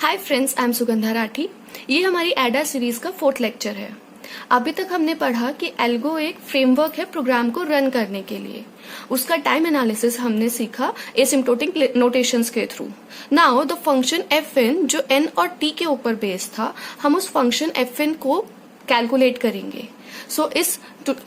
Hi friends, I am Sugandha Rathi. ये हमारी एडा सीरीज का 4th लेक्चर है। अभी तक हमने पढ़ा कि एल्गो एक फ्रेमवर्क है प्रोग्राम को रन करने के लिए। उसका टाइम एनालिसिस हमने सीखा एसिम्प्टोटिक नोटेशंस के through. Now the function fn जो n और t के ऊपर बेस्ड था, हम उस फंक्शन fn को कैलकुलेट करेंगे।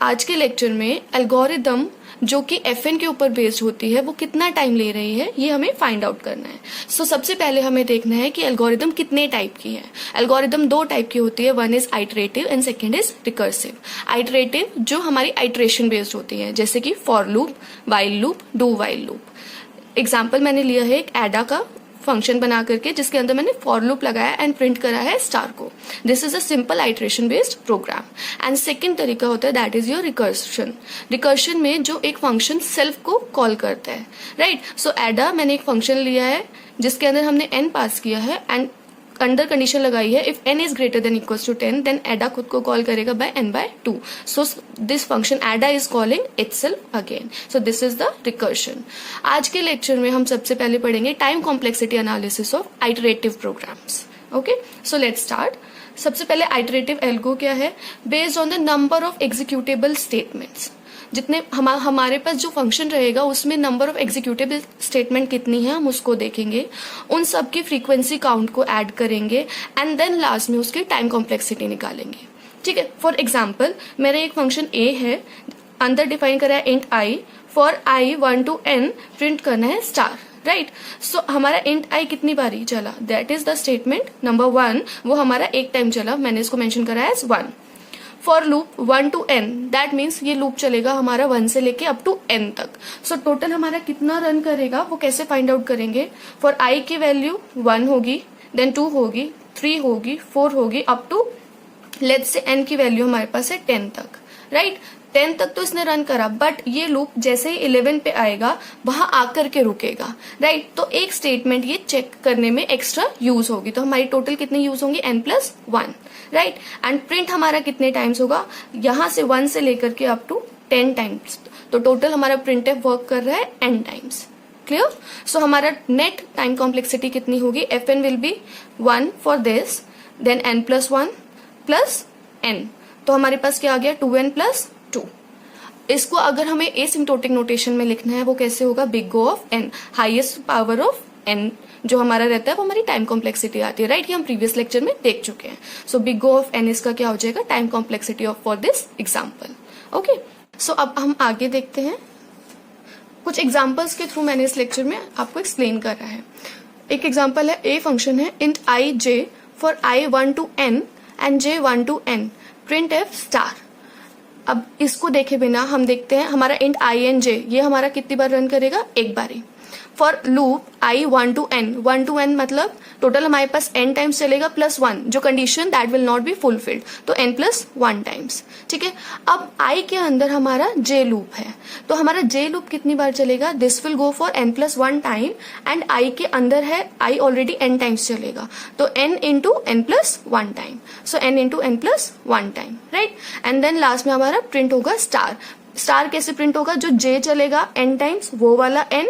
आज के लेक्चर में एल्गोरिदम जो कि fn के ऊपर बेस्ड होती है वो कितना टाइम ले रही है ये हमें फाइंड आउट करना है। सबसे पहले हमें देखना है कि एल्गोरिदम कितने टाइप की है। एल्गोरिदम 2 टाइप की होती है, one is iterative and second is recursive. Iterative जो हमारी आइटरेशन बेस्ड होती है, जैसे कि for loop, while loop, do while loop. Example मैंने लिया है एक एडा का फंक्शन बना करके जिसके अंदर मैंने फॉर लूप लगाया एंड प्रिंट करा है स्टार को। This is a simple iteration based program. And second तरीका होता है that is your recursion. Recursion में जो एक फंक्शन सेल्फ को कॉल करता है, राइट। सो एडा मैंने एक फंक्शन लिया है जिसके अंदर हमने n पास किया है एंड अंडर कंडीशन लगाई है if n is greater than equals to 10 then एडा खुद को कॉल करेगा by n/2। So this function एडा is calling itself again. So this is the recursion. आज के लेक्चर में हम सबसे पहले पढ़ेंगे time complexity analysis of iterative programs. Okay, so let's start. सबसे पहले आइटरेटिव एल्गो क्या है? Based on the number of executable statements. जितने हमारे पास जो फंक्शन रहेगा उसमें नंबर ऑफ एग्जीक्यूटेबल स्टेटमेंट कितनी है हम उसको देखेंगे, उन सब की फ्रीक्वेंसी काउंट को ऐड करेंगे एंड देन लास्ट में उसकी टाइम कॉम्प्लेक्सिटी निकालेंगे। ठीक है, फॉर एग्जाम्पल मेरा एक फंक्शन a है, अंदर डिफाइन करा है int i, for i 1 to n print करना है स्टार, राइट। सो हमारा इंट i कितनी बारी चला, that is the statement number 1, वो हमारा एक टाइम चला, मैंने इसको मेंशन करा है as 1। For loop 1 to n, that means ये लूप चलेगा हमारा 1 से लेके अप टू n तक। सो टोटल हमारा कितना रन करेगा वो कैसे फाइंड आउट करेंगे? फॉर i की वैल्यू 1 होगी, देन 2 होगी, 3 होगी, 4 होगी, up to let's say n की वैल्यू हमारे पास है 10 तक, राइट। 10 तक तो इसने रन करा, बट ये लूप जैसे ही 11 पे आएगा वहां आकर के रुकेगा, राइट। तो एक स्टेटमेंट ये चेक करने में एक्स्ट्रा यूज होगी, तो हमारी टोटल कितनी यूज होंगी? n+1, right. एंड प्रिंट हमारा कितने टाइम्स होगा? यहां से 1 से लेकर के अप टू 10 टाइम्स, तो टोटल हमारा प्रिंटफ वर्क कर रहा है n टाइम्स। क्लियर? सो हमारा नेट टाइम कॉम्प्लेक्सिटी कितनी होगी? fn will be 1 for this, then n+1 plus n, तो हमारे पास क्या आ गया? 2n+2। इसको अगर हमें एसिम्प्टोटिक नोटेशन में लिखना है वो कैसे होगा? Big O of n, highest power of n जो हमारा रहता है वो हमारी टाइम कॉम्प्लेक्सिटी आती है, राइट। ये हम प्रीवियस लेक्चर में देख चुके हैं। So big O of n इसका क्या हो जाएगा? Time complexity of for this example. Okay, so अब हम आगे देखते हैं। कुछ एग्जाम्पल्स के थ्रू मैंने इस लेक्चर में आपको एक्सप्लेन करा है। एक एग्जाम्पल है, ए फंक्शन है int i j for i 1 to n and j 1 to n print F star. अब इसको देखे बिना हम देखते हैं हमारा इंट i एंड j ये हमारा कितनी बार रन करेगा? एक बारी। For loop i 1 to n, 1 to n मतलब टोटल हमारे पास n टाइम्स चलेगा +1, जो condition that will not be fulfilled, तो n+1 टाइम्स। ठीक है, अब i के अंदर हमारा j लूप है, तो हमारा j लूप कितनी बार चलेगा? This will go for n+1 time and i के अंदर है i ऑलरेडी n टाइम्स चलेगा, तो n into n+1 time, so n into n+1 time, right. And then last में हमारा प्रिंट होगा स्टार। स्टार कैसे प्रिंट होगा? जो j चलेगा n टाइम्स वो वाला n,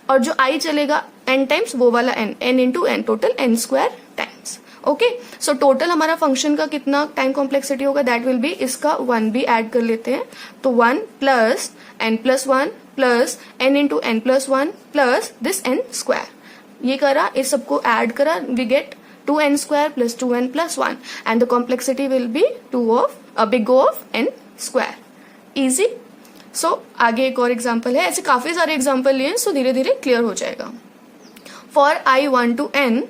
और जो i चलेगा n टाइम्स वो वाला n into n, total n² times. Okay, so total हमारा फंक्शन का कितना टाइम कॉम्प्लेक्सिटी होगा? दैट विल बी, इसका 1 भी ऐड कर लेते हैं, तो 1 plus n+1 plus n into n+1 plus this n², ये करा, इस सबको ऐड करा, we get 2n² plus 2n+1 and the complexity will be big O of n²। Easy. So आगे एक और एग्जाम्पल है, ऐसे काफी सारे एग्जाम्पल लिए, सो धीरे धीरे क्लियर हो जाएगा। For i 1 to n,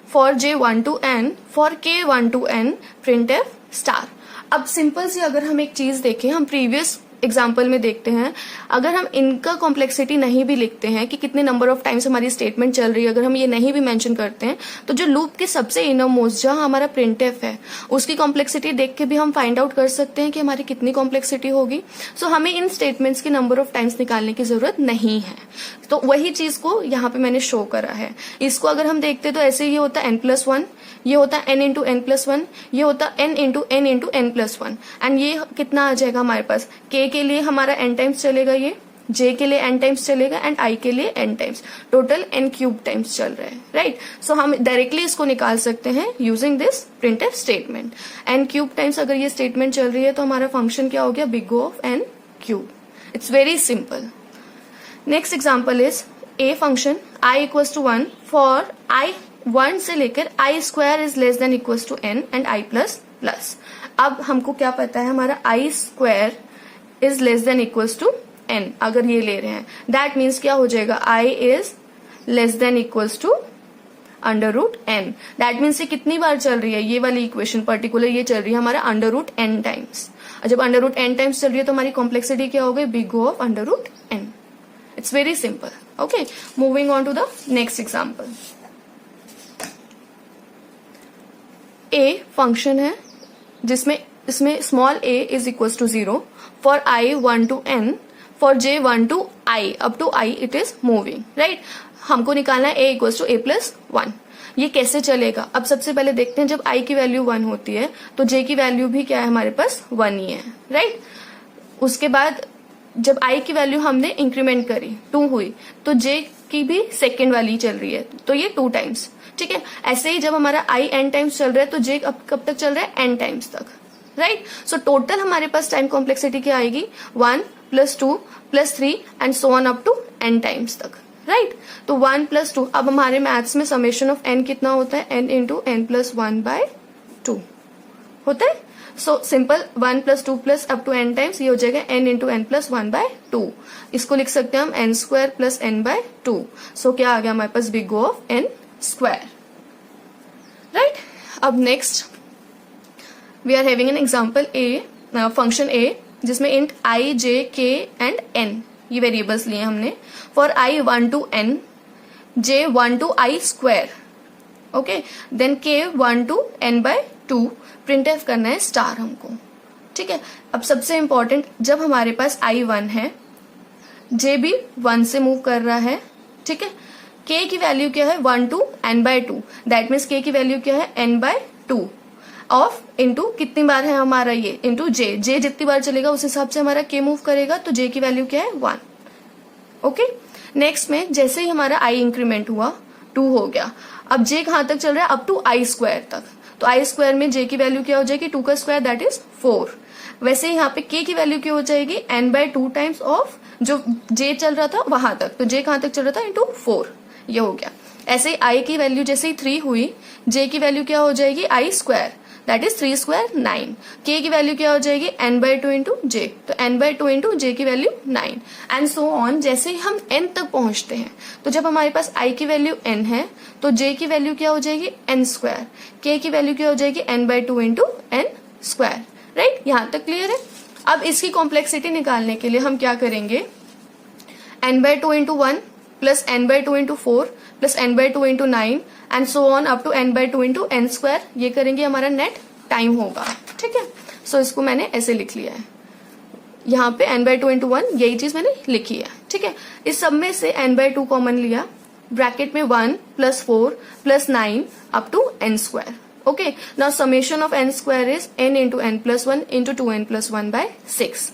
for j 1 to n, for k 1 to n print F star. अब सिंपल सी अगर हम एक चीज देखें, हम प्रीवियस एग्जाम्पल में देखते हैं, अगर हम इनका कॉम्प्लेक्सिटी नहीं भी लिखते हैं कि कितने नंबर ऑफ टाइम्स हमारी स्टेटमेंट चल रही है, अगर हम ये नहीं भी मेंशन करते हैं, तो जो लूप के सबसे इनर मोस्ट जहां हमारा प्रिंटफ है उसकी कॉम्प्लेक्सिटी देख के भी हम फाइंड आउट कर सकते हैं कि हमारी कितनी कॉम्प्लेक्सिटी होगी। सो हमें इन स्टेटमेंट्स के नंबर ऑफ टाइम्स निकालने की जरूरत नहीं है, तो वही चीज को यहाँ पे मैंने शो करा है। इसको अगर हम देखते तो ऐसे ये होता है n+1, ये होता है n इंटू n+1, ये होता है n इंटू n+1, एंड ये कितना आ जाएगा हमारे पास? k के लिए हमारा n टाइम्स चलेगा ये, j के लिए n टाइम्स चलेगा एंड i के लिए n times, total n cube times चल रहा है, राइट। सो हम डायरेक्टली इसको निकाल सकते हैं using this printf statement. n cube times अगर ये स्टेटमेंट चल रही है तो हमारा फंक्शन क्या हो गया, big O of n cube. It's very simple. Next example is a function i equal to 1 for i 1 से लेकर i square is less than equal to n and i plus plus. अब हमको क्या पता है, हमारा i square is less than equals to n, अगर ये ले रहे हैं दैट मीन्स क्या हो जाएगा, i is less than equals to under root n। That means ये कितनी बार चल रही है, ये वाली इक्वेशन पर्टिकुलर ये चल रही है हमारा अंडर रूट n टाइम्स। और जब अंडर रूट n टाइम्स चल रही है तो हमारी कॉम्प्लेक्सिटी क्या हो गई, big O of under root n। It's very simple. Okay, moving on to the next example. a function है जिसमें इसमें small a is equal to 0 for i 1 to n for j 1 to i up to i it is moving, right. हमको निकालना है a equal to a plus 1। ये कैसे चलेगा, अब सबसे पहले देखते हैं, जब i की वैल्यू 1 होती है तो j की वैल्यू भी क्या है हमारे पास 1 ही है, राइट। उसके बाद जब i की वैल्यू हमने इंक्रीमेंट करी 2 हुई तो j की भी सेकेंड वाली चल रही है तो ये 2 टाइम्स, ठीक है। ऐसे ही जब हमारा i n टाइम्स चल रहा है तो j अब कब तक चल रहा है, n टाइम्स तक, राइट। सो टोटल हमारे पास टाइम कॉम्प्लेक्सिटी क्या आएगी, 1 plus 2 plus 3 and so on up to n times तक, राइट। तो 1 प्लस 2, अब हमारे मैथ्स में समेशन ऑफ n कितना होता है, n into n plus 1 by 2 होता है। So simple 1 plus 2 plus up to n times, ये हो जाएगा n into n plus 1 by 2। इसको लिख सकते हैं हम n square plus n bye 2। So क्या आ गया हमारे पास, big O of n square, right. अब next we are having an example a function a जिसमें int i j k and n ये वेरिएबल्स लिए हमने for i 1 to n j 1 to i square, okay, then k 1 to n bye 2। Printf करना है star हमको, ठीक है। अब सबसे इंपॉर्टेंट, जब हमारे पास i 1 है j भी 1 से मूव कर रहा है, ठीक है। k की वैल्यू क्या है, 1 to n bye 2, that means k की वैल्यू क्या है, n बाय 2 ऑफ इंटू कितनी बार है हमारा ये, इंटू j जितनी बार चलेगा उस हिसाब से हमारा k मूव करेगा, तो j की वैल्यू क्या है 1, ओके। नेक्स्ट में जैसे ही हमारा i इंक्रीमेंट हुआ 2 हो गया, अब j कहां तक चल रहा है, अप टू i स्क्वायर तक। तो i स्क्वायर में j की वैल्यू क्या हो जाएगी, 2 का स्क्वायर दैट इज 4। वैसे ही यहाँ पे k की वैल्यू क्या हो जाएगी, n बाय 2 टाइम्स ऑफ जो j चल रहा था वहां तक, तो j कहां तक चल रहा था, इंटू 4, ये हो गया। ऐसे ही i की वैल्यू जैसे ही 3 हुई, j की वैल्यू क्या हो जाएगी, i square that is 3 square 9। k की वैल्यू क्या हो जाएगी, n बाय 2 इंटू j, तो n बाय 2 इंटू j की वैल्यू 9 एंड सो ऑन। जैसे ही हम n तक पहुंचते हैं तो जब हमारे पास i की वैल्यू n है तो j की वैल्यू क्या हो जाएगी, n स्क्वायर, k की वैल्यू क्या हो जाएगी, n bye 2 into n square, right. यहां तक क्लियर है। अब इसकी कॉम्प्लेक्सिटी निकालने के लिए हम क्या करेंगे, n bye 2 into 1 plus n bye 2 into 4 plus n bye 2 into 9 and so on up to n bye 2 into n square, ये करेंगे हमारा नेट टाइम होगा, ठीक है। सो इसको मैंने ऐसे लिख लिया है, यहाँ पे n बाय 2 इंटू 1 यही चीज मैंने लिखी है, ठीक है। इस सब में से n बाय 2 कॉमन लिया, ब्रैकेट में 1 plus 4 plus 9 up to n square, okay. Now summation of n square is n into n plus 1 into 2n plus 1 by 6।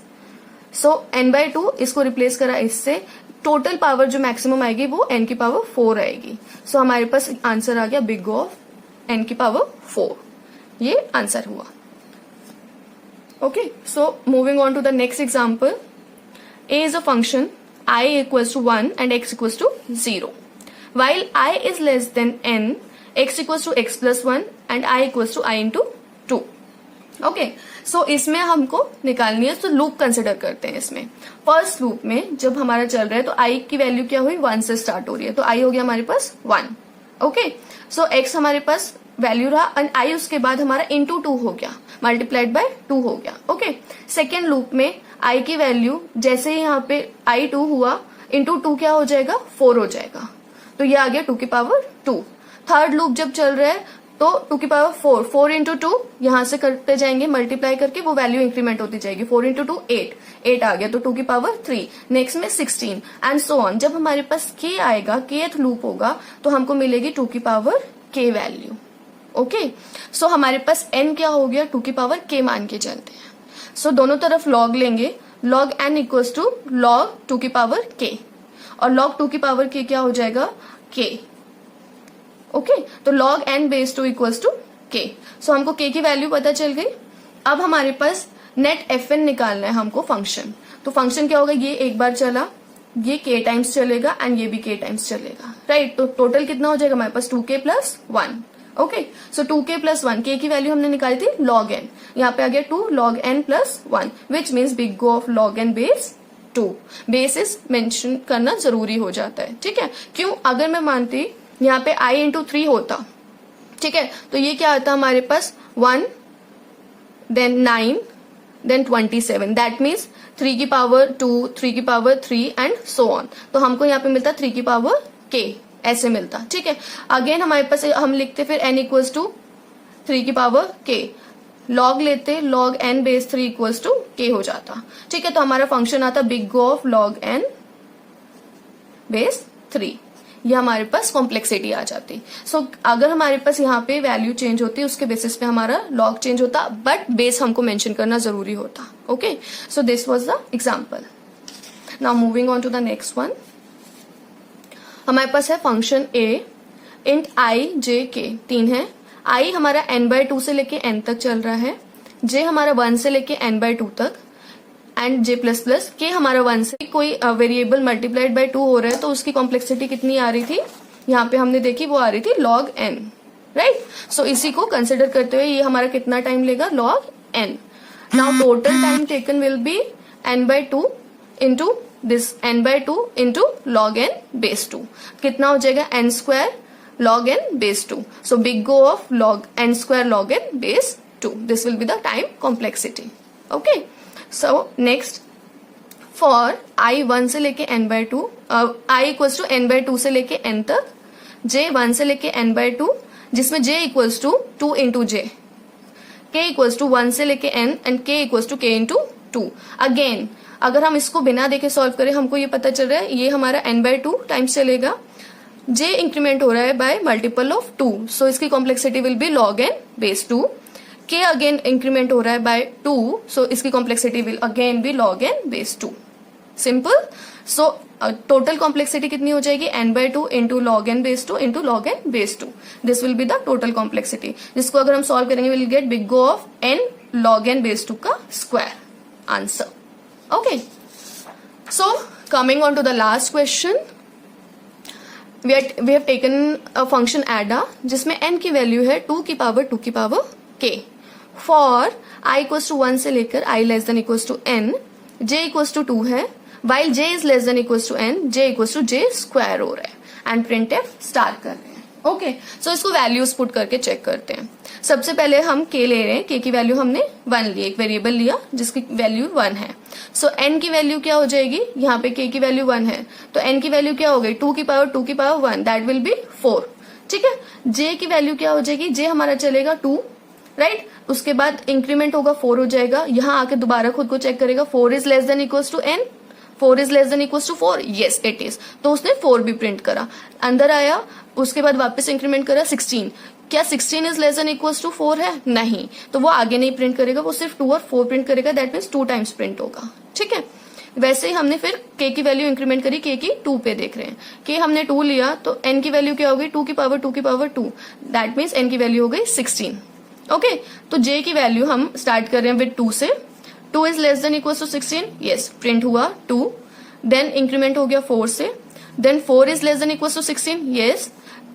So n bye 2 इसको रिप्लेस करा इससे, टोटल पावर जो maximum आएगी वो n की power 4 आएगी। सो हमारे पास आंसर आ गया बिग O ऑफ n की पावर 4, ये आंसर हुआ, okay. So moving on to the next example, a is a function i equals to 1 and x equals to 0 while i is less than n, x equals to x plus 1 and i equals to i into 2, okay. So इसमें हमको निकालनी है, तो loop consider करते हैं इसमें। First loop में जब हमारा चल रहा है तो i की वैल्यू क्या हुई, 1 से स्टार्ट हो रही है, तो i हो गया हमारे पास 1, ओके। सो x हमारे पास वैल्यू रहा एंड i उसके बाद हमारा इंटू 2 हो गया, मल्टीप्लाइड बाय 2 हो गया, ओके। सेकेंड लूप में i की वैल्यू जैसे ही यहाँ पे i 2 हुआ, इंटू 2 क्या हो जाएगा, 4 हो जाएगा, तो ये आ गया 2 की पावर 2। थर्ड लूप जब चल रहा है तो 2 की पावर 4, 4 इंटू 2 यहां से करते जाएंगे मल्टीप्लाई करके, वो वैल्यू इंक्रीमेंट होती जाएगी, 4 इंटू 2 8, 8 आ गया तो 2 की पावर 3, नेक्स्ट में 16 एंड सो ऑन। जब हमारे पास k आएगा, kth लूप होगा, तो हमको मिलेगी 2 की पावर k वैल्यू, ओके। सो हमारे पास n क्या हो गया, 2 की पावर k मान के चलते हैं। सो दोनों तरफ लॉग लेंगे log n equals to log 2 की पावर k, और log 2 की पावर k क्या हो जाएगा k। ओके, तो log n base 2 equals to k। So हमको k की वैल्यू पता चल गई। अब हमारे पास नेट fn निकालना है हमको फंक्शन। तो फंक्शन क्या होगा, ये एक बार चला, ये k टाइम्स चलेगा एंड ये भी k टाइम्स चलेगा, राइट। तो टोटल कितना हो जाएगा हमारे पास 2k प्लस 1। ओके, सो 2k प्लस 1, k की वैल्यू हमने निकाली थी log n, यहाँ पे आ गया 2 log n plus 1 which means big O of log n base 2। Basis mention करना जरूरी हो जाता है, ठीक है। क्यों, अगर मैं मानती यहाँ पे i इंटू 3 होता, ठीक है, तो ये क्या आता हमारे पास 1 देन 9 देन 27, दैट मीन्स 3 की पावर 2, 3 की पावर 3 एंड सो ऑन। तो हमको यहाँ पे मिलता 3 की पावर k, ऐसे मिलता, ठीक है। अगेन हमारे पास हम लिखते फिर n इक्वल्स टू 3 की पावर k, log लेते log n base 3 equals to k हो जाता, ठीक है। तो हमारा फंक्शन आता big O of log n base 3, ये हमारे पास कॉम्प्लेक्सिटी आ जाती। सो अगर हमारे पास यहाँ पे वैल्यू चेंज होती उसके बेसिस पे हमारा log चेंज होता, बट बेस हमको मेंशन करना जरूरी होता। Okay, so this was the example. Now moving on to the next one. हमारे पास है function a int i j k, 3 है। i हमारा n/2 से लेके n तक चल रहा है, j हमारा 1 से लेके n/2 तक and j plus plus k हमारा 1 से कोई वेरिएबल मल्टीप्लाइड बाय 2 हो रहा है, तो उसकी कॉम्प्लेक्सिटी कितनी आ रही थी, यहाँ पे हमने देखी वो आ रही थी log n, राइट। सो इसी को कंसिडर करते हुए ये हमारा कितना टाइम लेगा log n। Now total time taken will be n/2 into this n/2 into log n base 2, कितना हो जाएगा n square log n base 2। So big O of log n square log n base 2, this will be the time complexity. Okay, so next for i 1 से लेके n/2, i equals to n/2 से लेके n तक, j 1 से लेके n/2 जिसमें j equals to 2 into j, k equals to 1 से लेके n and k equals to k into 2। Again अगर हम इसको बिना देखे सॉल्व करें, हमको ये पता चल रहा है ये हमारा n/2 टाइम्स चलेगा, j इंक्रीमेंट हो रहा है बाय मल्टीपल ऑफ 2, सो इसकी complexity will be log n base 2। k again increment हो रहा है बाय 2, सो इसकी complexity will again be log n base 2। Simple. So total complexity कितनी हो जाएगी n/2 into log n base 2 into log n base 2, this will be the total complexity, जिसको अगर हम सॉल्व करेंगे will get big O of n log n base 2 का square answer. Okay, so coming on to the last question, we have taken a function ADA जिसमें n की वैल्यू है 2 की power k for I equals to 1 से लेकर I less than equals to n, j equals to 2 है, while j is less than equals to n, j equals to j square हो रहा है एंड printf स्टार कर रहे हैं। Okay, सो इसको वैल्यूज पुट करके चेक करते हैं। सबसे पहले हम k ले रहे हैं, k की वैल्यू हमने 1 ली, एक वेरिएबल लिया जिसकी वैल्यू 1 है। सो n की वैल्यू क्या हो जाएगी, यहाँ पे k की वैल्यू 1 है, तो n की वैल्यू क्या हो गई 2 की पावर 1, दैट विल बी 4, ठीक है। j की वैल्यू क्या हो जाएगी, j हमारा चलेगा 2, राइट। उसके बाद इंक्रीमेंट होगा 4 हो जाएगा, यहाँ आके दोबारा खुद को चेक करेगा 4 is less than equals to n, 4 is less than equals to 4, yes it is, तो उसने 4 भी प्रिंट करा, अंदर आया, उसके बाद वापस इंक्रीमेंट करा 16, क्या 16 is less than equals to 4 है, नहीं, तो वो आगे नहीं प्रिंट करेगा, वो सिर्फ 2 और 4 प्रिंट करेगा, दैट मीन्स 2 टाइम्स प्रिंट होगा, ठीक है। वैसे ही हमने फिर k की वैल्यू इंक्रीमेंट करी, k की 2 पे देख रहे हैं, k हमने 2 लिया तो n की वैल्यू क्या हो गई 2 की पावर 2, दैट मीन्स n की वैल्यू हो गई 16। ओके, तो j की वैल्यू हम स्टार्ट कर रहे हैं विद 2 से, 2 is less than equals to 16, yes print हुआ 2, देन इंक्रीमेंट हो गया 4 से, then 4 is less than equals to 16, yes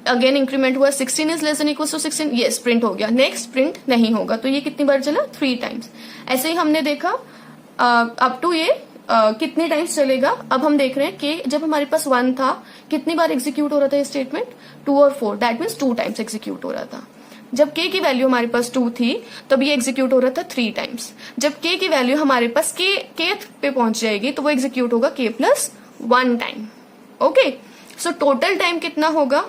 again increment हुआ 16 is less than equals to 16, yes print हो गया, नेक्स्ट प्रिंट नहीं होगा, तो ये कितनी बार चला 3 टाइम्स। ऐसे ही हमने देखा अप टू ये कितने टाइम्स चलेगा। अब हम देख रहे हैं कि जब हमारे पास 1 था कितनी बार एग्जीक्यूट हो रहा था ये स्टेटमेंट, 2 और 4, दैट मीन्स 2 टाइम्स एग्जीक्यूट हो रहा था। जब k की वैल्यू हमारे पास 2 थी तब ये एग्जीक्यूट हो रहा था 3 टाइम्स। जब k की वैल्यू हमारे पास k पे पहुंच जाएगी तो वो एग्जीक्यूट होगा k plus 1 time. Okay, so total time कितना होगा,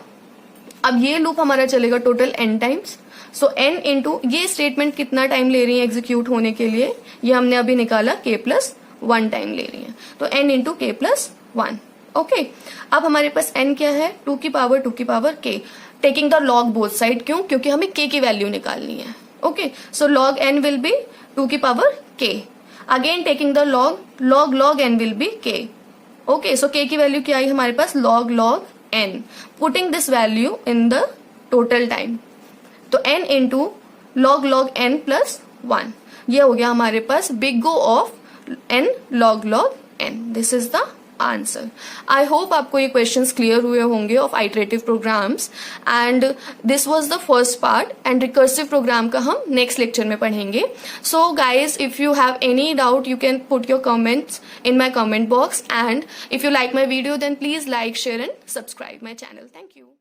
अब ये लूप हमारा चलेगा टोटल n टाइम्स, सो n इंटू ये स्टेटमेंट कितना टाइम ले रही है एग्जीक्यूट होने के लिए, ये हमने अभी निकाला k प्लस 1 टाइम ले रही है, तो n into k plus 1। Okay, अब हमारे पास n क्या है 2 की power k, taking the log both side, क्यों, क्योंकि हमें k की वैल्यू निकालनी है। Okay, so log n will be 2 की power k। Again taking the log n will be k. Okay, so k की वैल्यू क्या आई हमारे पास, log n. Putting this value in the total time, तो n into log n plus 1, ये हो गया हमारे पास big O of n log n. This is the answer. I hope आपको ये क्वेश्चंस क्लियर हुए होंगे of iterative programs, and this was the first part, and recursive program का हम नेक्स्ट लेक्चर में पढ़ेंगे. So guys, if you have any doubt you can put your comments in my comment box, and if you like my video then please like, share and subscribe my channel. Thank you.